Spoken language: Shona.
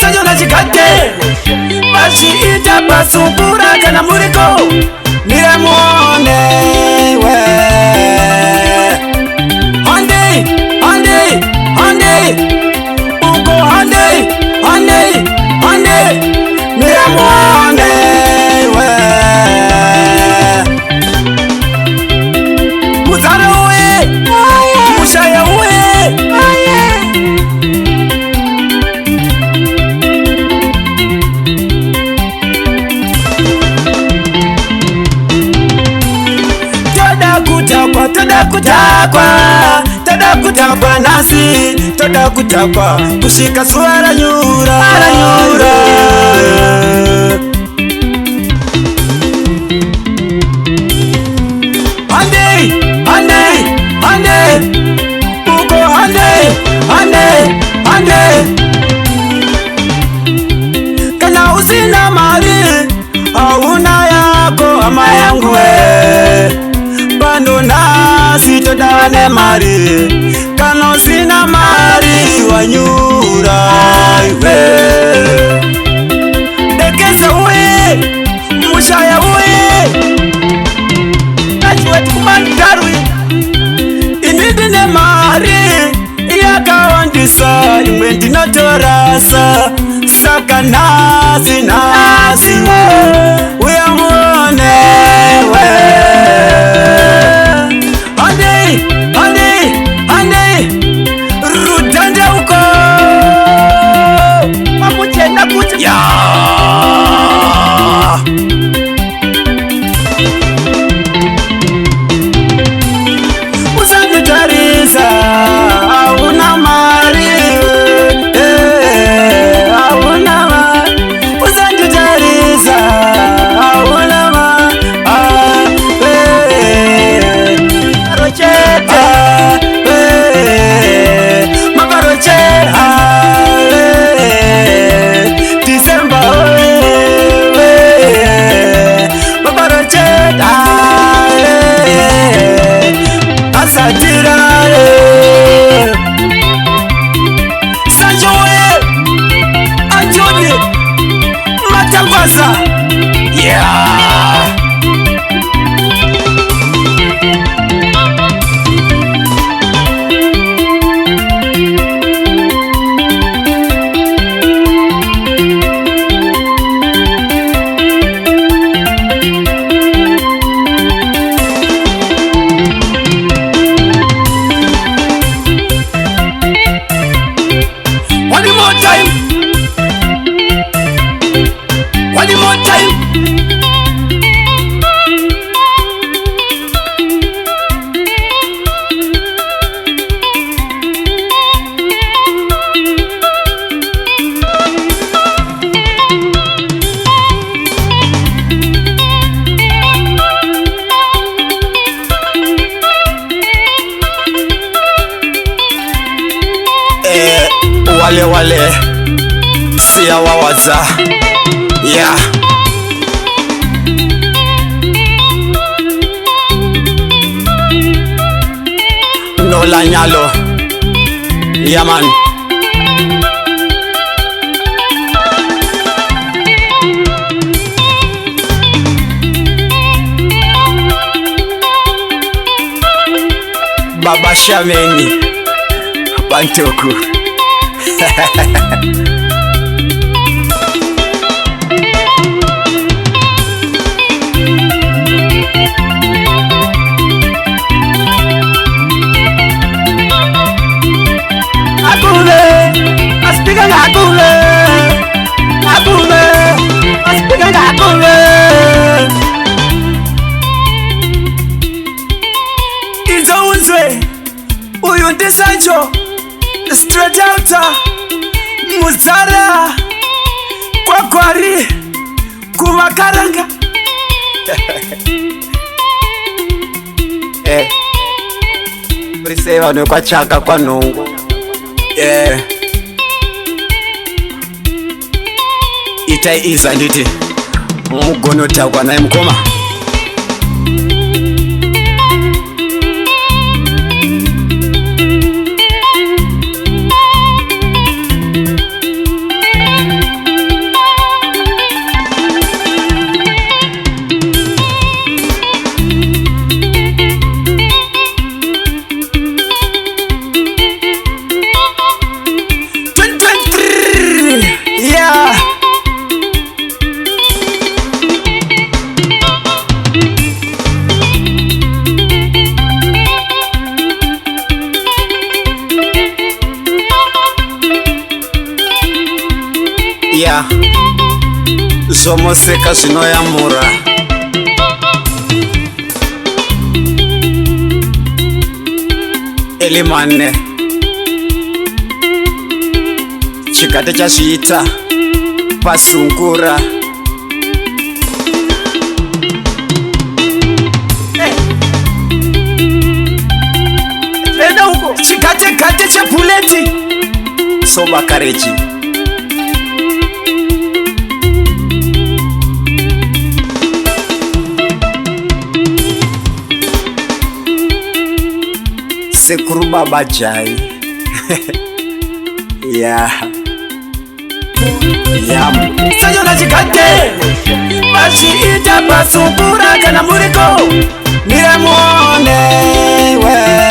Sanyo na chikate Bachiita pasukura kana muriko Niremuone we Hande, hande, hande Uko hande, hande, hande Niremuone we Muzara we Mushaya we Tada kutakwa nasi tada kutakwa kushika swara nyura Hande, hande, hande Uko hande, hande, hande Kana usina mali hauna yako ama yangu Bando nasi todane mari Kano sina mari wanyura iwe Dekesa uwe Mushaya uwe Nachiwe tukumandarwi Inidine mari Iyaka wandisa Imwe ndinotorasa Saka nasi Uyamuone we Rudanda uko Mamuchenda kucha ya Usangitariza Auna mari Auna mari Usangitariza Auna mari Rocheta Yeah. One more time. One more time. Wale siya wawaza yeah. Nola nyalo yeah man. Baba Shameni Bantoku Uyu ndi Sancho straight out Muzara kwa kwari kumakaranga Priseva no kwa chaka kwa nungu Itaiza nditi mugono takwa naye mkoma zvakanaka zvomoseka zvinoyamura. Elimane chikate chazviita pasungura. Chikate chepuleti sobakarechi. Sekuru baba jai. Yeah. Sayona chikate vachiita pasungura kana muriko niramone we